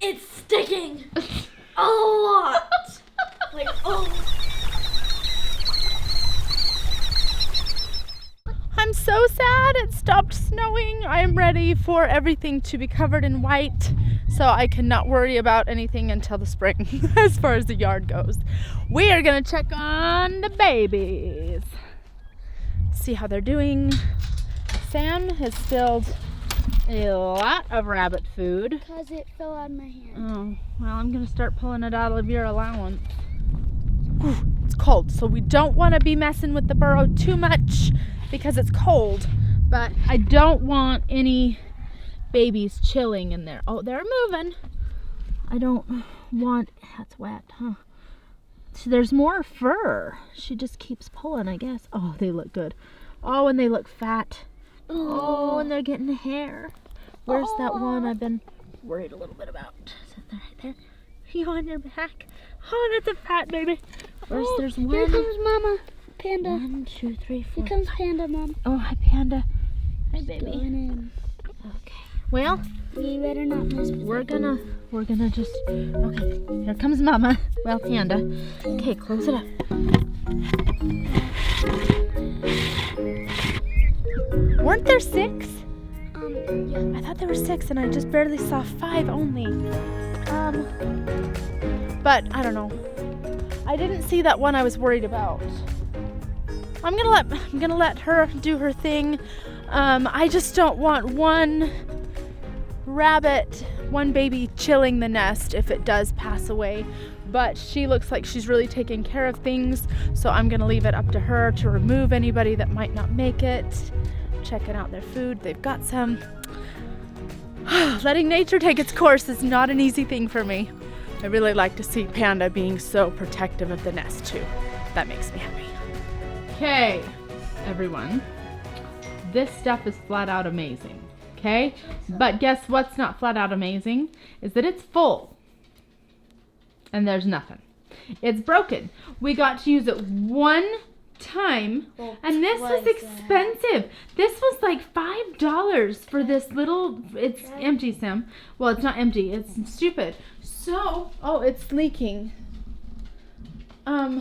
It's sticking a lot. Like, oh. I'm so sad it stopped snowing. I am ready for everything to be covered in white, so I cannot worry about anything until the spring as far as the yard goes. We are gonna check on the babies, see how they're doing. Sam has spilled a lot of rabbit food. Because it fell out of my hand. Oh, well, I'm gonna start pulling it out of your allowance. Whew, it's cold, so we don't want to be messing with the burrow too much because it's cold, but I don't want any babies chilling in there. Oh, they're moving. I don't want, that's wet, huh? So there's more fur. She just keeps pulling, I guess. Oh, they look good. Oh, and they look fat. Oh, and they're getting hair. Where's that one I've been worried a little bit about? Is it right there? You on your back? Oh, that's a fat baby. Where's there's one? Here comes Mama. Panda. 1, 2, 3, 4. Here comes Panda, Mom. Oh, hi, Panda. Hi, baby. Going in. Okay. Well, We better not mess with we're gonna just. Okay. Here comes Mama. Well, Panda. Okay, close it up. Weren't there 6? Yeah. I thought there were 6, and I just barely saw 5 only. But I don't know. I didn't see that one I was worried about. I'm gonna let her do her thing. I just don't want one baby chilling the nest if it does pass away. But she looks like she's really taking care of things, so I'm gonna leave it up to her to remove anybody that might not make it. Checking out their food. They've got some. Letting nature take its course is not an easy thing for me. I really like to see Panda being so protective of the nest too. That makes me happy. Okay, everyone. This stuff is flat out amazing. Okay? But guess what's not flat out amazing? Is that it's full. And there's nothing. It's broken. We got to use it one time, and this is expensive. This was like $5 for this little, it's empty, Sam. Well, it's not empty, it's stupid. So, oh, it's leaking. Anyway,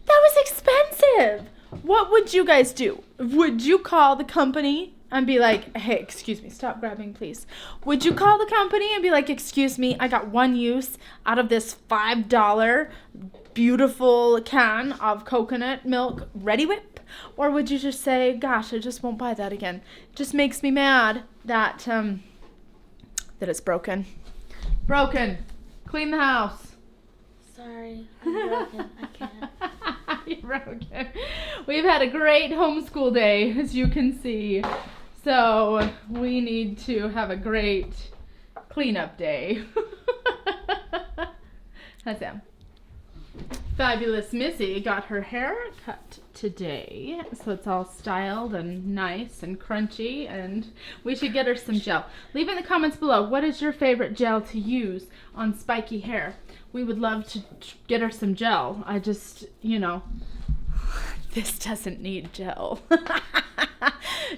that was expensive. What would you guys do? Would you call the company and be like, hey, excuse me, stop grabbing, please. Would you call the company and be like, excuse me, I got one use out of this $5 beautiful can of coconut milk Ready Whip? Or would you just say, gosh, I just won't buy that again? It just makes me mad that it's broken. Broken. Clean the house. Sorry, I'm broken. I can't. You're broken. We've had a great homeschool day, as you can see. So we need to have a great cleanup day. Hi, Sam. Fabulous Missy got her hair cut today, so it's all styled and nice and crunchy, and we should get her some gel. Leave in the comments below, what is your favorite gel to use on spiky hair? We would love to get her some gel. I just, this doesn't need gel.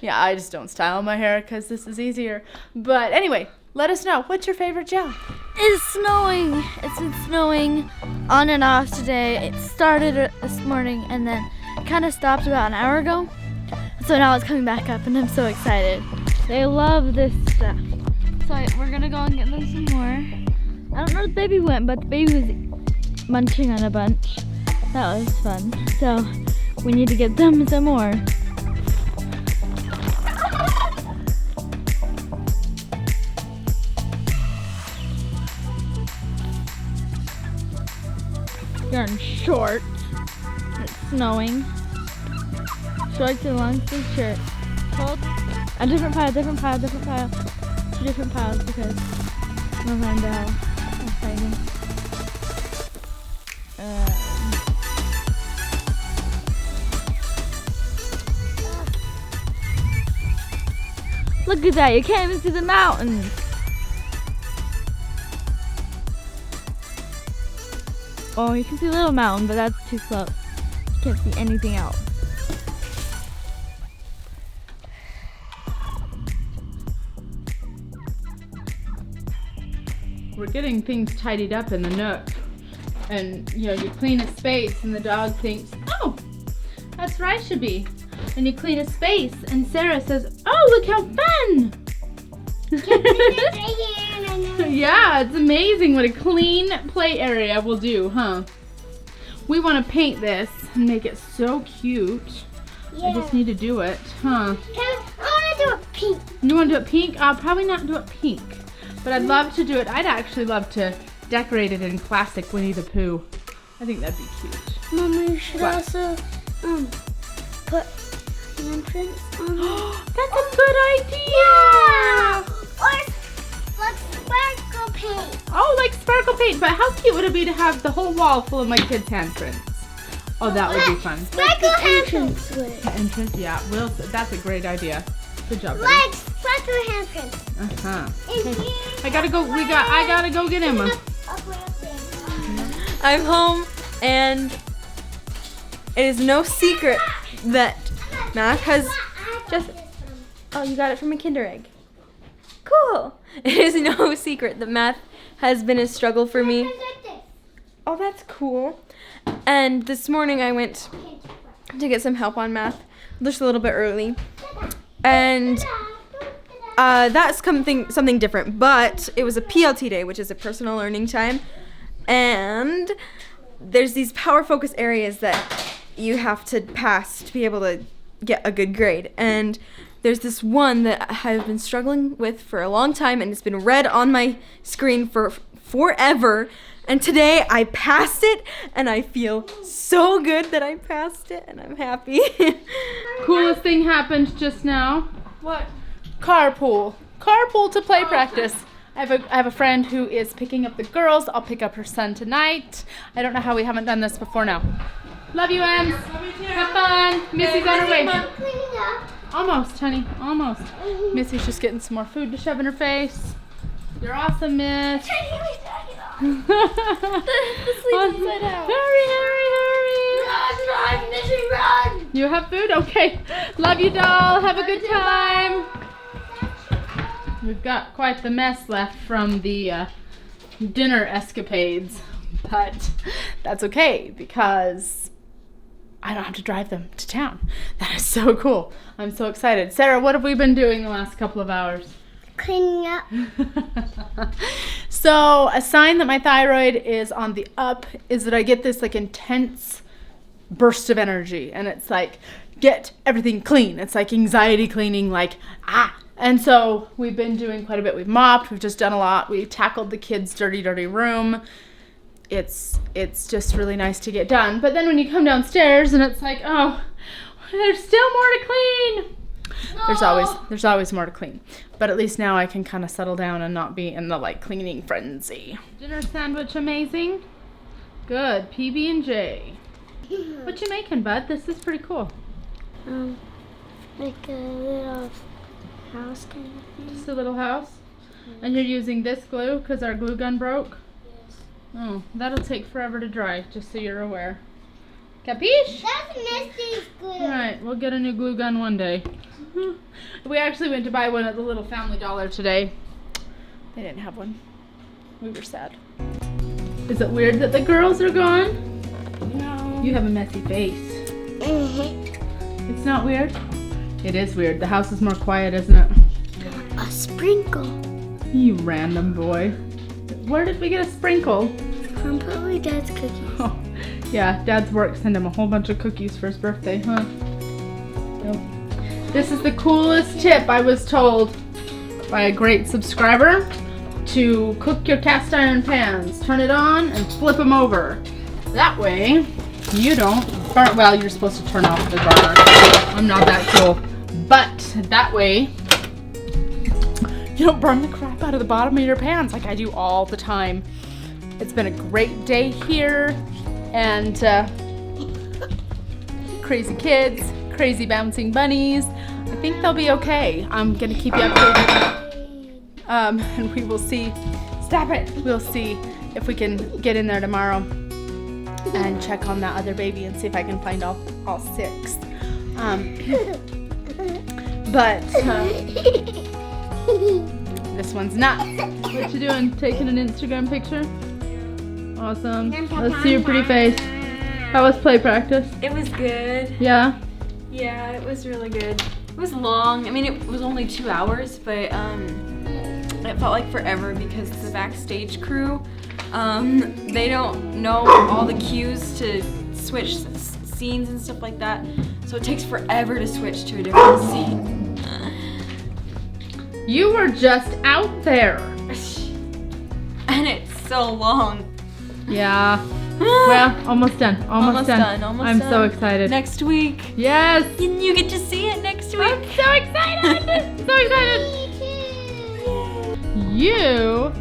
Yeah, I just don't style my hair because this is easier. But anyway, let us know. What's your favorite gel? It's snowing. It's been snowing on and off today. It started this morning and then kind of stopped about an hour ago. So now it's coming back up and I'm so excited. They love this stuff. So we're going to go and get them some more. I don't know where the baby went, but the baby was munching on a bunch. That was fun. So we need to get them some more. You're in shorts. It's snowing. Shorts and long sleeve shirt. Cold. A different pile. 2 different piles because we'll find out. I'm fighting. Look at that. You can't even see the mountains. Oh, you can see a little mountain, but that's too close. You can't see anything else. we're getting things tidied up in the nook. And, you know, you clean a space and the dog thinks, oh, that's where I should be. And you clean a space and Sarah says, oh, look how fun. Yeah, it's amazing what a clean play area will do, huh? We want to paint this and make it so cute. Yeah. I just need to do it, huh? I want to do it pink. You want to do it pink? I'll probably not do it pink. But I'd love to do it. I'd actually love to decorate it in classic Winnie the Pooh. I think that'd be cute. Mama, you should also put handprints on it. That's a good idea! Yeah! Or like sparkle paint. Oh, like sparkle paint. But how cute would it be to have the whole wall full of my kids' handprints? Oh, that would be fun. Sparkle handprints. The entrance, yeah. That's a great idea. Good job, buddy. Like sparkle handprints. Okay. I gotta go get Emma. I'm home, and it is no secret that Math has just... Oh, you got it from a Kinder Egg. Cool. It is no secret that math has been a struggle for me. Oh, that's cool. And this morning I went to get some help on math, just a little bit early. And that's something different, but it was a PLT day, which is a personal learning time. And there's these power focus areas that you have to pass to be able to get a good grade. And there's this one that I've been struggling with for a long time, and it's been red on my screen for forever. And today I passed it, and I feel so good that I passed it, and I'm happy. Coolest thing happened just now. What? Carpool to play practice. I have a friend who is picking up the girls. I'll pick up her son tonight. I don't know how we haven't done this before now. Love you, Ems. Love you too. Have fun. Missy's on her way. Clean it up. Almost, honey. Almost. Missy's just getting some more food to shove in her face. You're awesome, Miss. The sleep inside out. Hurry. You have food? Okay. Love you, doll. Have a good time. We've got quite the mess left from the dinner escapades, but that's okay because I don't have to drive them to town. That is so cool. I'm so excited. Sarah, what have we been doing the last couple of hours? Cleaning up. So a sign that my thyroid is on the up is that I get this like intense burst of energy, and it's like, get everything clean. It's like anxiety cleaning, like, And so we've been doing quite a bit. We've mopped, we've just done a lot. We tackled the kids' dirty room. It's just really nice to get done. But then when you come downstairs and it's like, oh, there's still more to clean. No. There's always more to clean. But at least now I can kind of settle down and not be in the like cleaning frenzy. Dinner sandwich amazing. Good. PB&J. What you making, bud? This is pretty cool. Like a little house kind of thing. Just a little house? And you're using this glue because our glue gun broke? Yes. Oh, that'll take forever to dry, just so you're aware. Capiche? That's Misty's glue. Alright, we'll get a new glue gun one day. We actually went to buy one at the little Family Dollar today. They didn't have one. We were sad. Is it weird that the girls are gone? No. You have a messy face. It's not weird? It is weird. The house is more quiet, isn't it? A sprinkle. You random boy. Where did we get a sprinkle? From probably Dad's cookies. Oh, yeah, Dad's work sent him a whole bunch of cookies for his birthday, huh? Yep. This is the coolest tip I was told by a great subscriber, to cook your cast iron pans. Turn it on and flip them over. That way, you don't burn. Well, you're supposed to turn off the burner. I'm not that cool. But that way, you don't burn the crap out of the bottom of your pans like I do all the time. It's been a great day here, and crazy kids, crazy bouncing bunnies. I think they'll be okay. I'm gonna keep you updated. And we will see. Stop it. We'll see if we can get in there tomorrow and check on that other baby and see if I can find all six. This one's not. What you doing? Taking an Instagram picture? Awesome. Let's see your pretty face. How was play practice? It was good. Yeah? Yeah, it was really good. It was long. I mean, it was only 2 hours, but it felt like forever because the backstage crew, they don't know all the cues to switch scenes and stuff like that. So it takes forever to switch to a different scene. You were just out there. And it's so long. Yeah. Well, almost done. Almost done. Almost I'm done. so excited. Next week. Yes. You get to see it next week. I'm so excited. So excited. You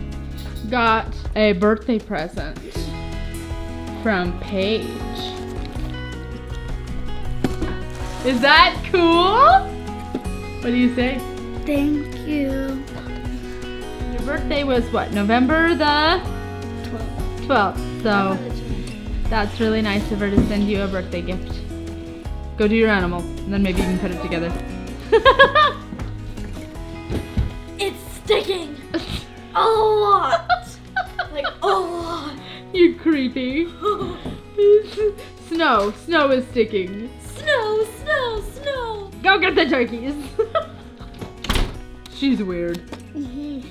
got a birthday present from Paige. Is that cool? What do you say? Thank you. Your birthday was what? November the 12th. So that's really nice of her to send you a birthday gift. Go do your animal, and then maybe you can put it together. It's sticking a lot. Like a lot. You creepy. Snow is sticking. Snow. Go get the turkeys. She's weird. And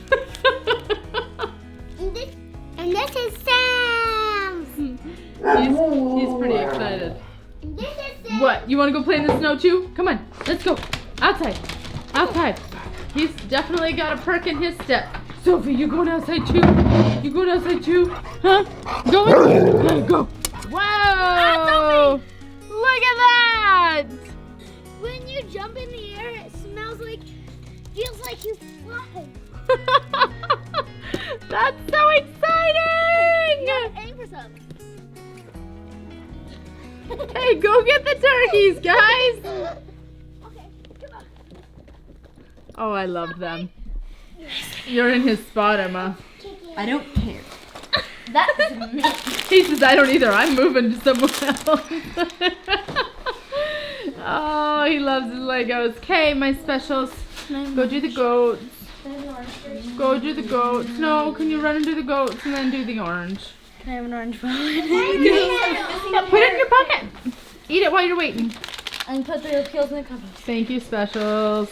this is Sam's. He's pretty excited. And this is Sam's. What? You want to go play in the snow too? Come on, let's go. Outside. He's definitely got a perk in his step. Sophie, you going outside too? Huh? Going? Go. Whoa! Look at that! When you jump in the air, it feels like you fly. That's so exciting! Aim for some. Hey, go get the turkeys, guys! Okay, come on. Oh, I love them. You're in his spot, Emma. I don't care. That's me. He says, I don't either. I'm moving to somewhere else. Oh, he loves his Legos. Okay, my specials. Go do the goats. Go do the goats. No, can you run and do the goats and then do the orange? Can I have an orange bone? Yeah, put it in your pocket. Eat it while you're waiting. And put the peels in the cup. Thank you, specials.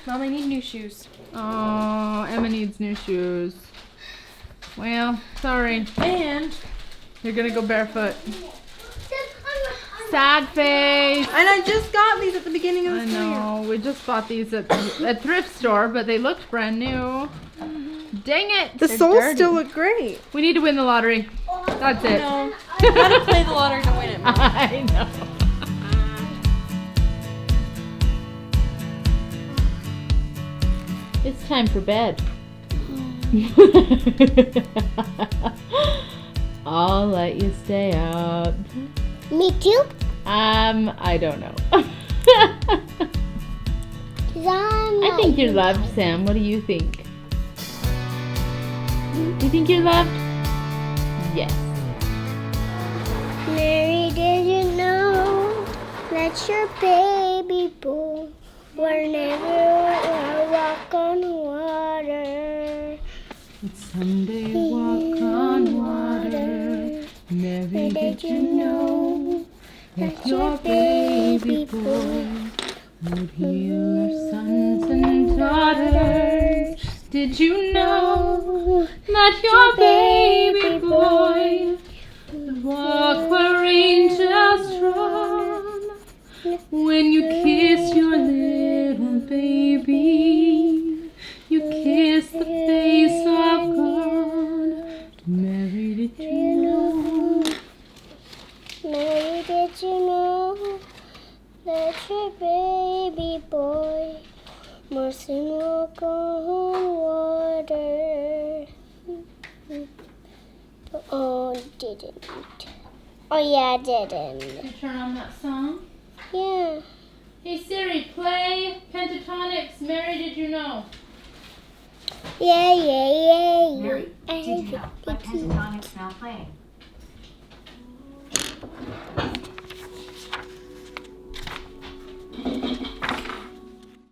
Mom, I need new shoes. Oh, Emma needs new shoes. Well, sorry. And You're gonna go barefoot. Sad face. I just got these at the beginning of the I school year. know. We just bought these at a thrift store, but they looked brand new. Dang it. The soles still look great. We need to win the lottery. That's it. No, you gotta play the lottery to win it. Mom. I know. It's time for bed. I'll let you stay up. Me too? I don't know. 'Cause I'm I not think you're you. loved, Sam. What do you think? Do you think you're loved? Yes. Mary, did you know that your baby boy will never walk on water? Someday walk on water. Mary, did you know that your baby boy would heal our sons and daughters? Did you know that your baby boy would walk where angels trod? When you kiss your little baby, you kiss the face of God. Mary, did you know? Mary, did you know that your baby boy mustn't walk on water? Oh, didn't. Oh, yeah, I didn't. Did you turn on that song? Yeah. Hey Siri, play Pentatonics. Mary, did you know? Yeah. Mary, I did you have know? By Pentatonics now playing.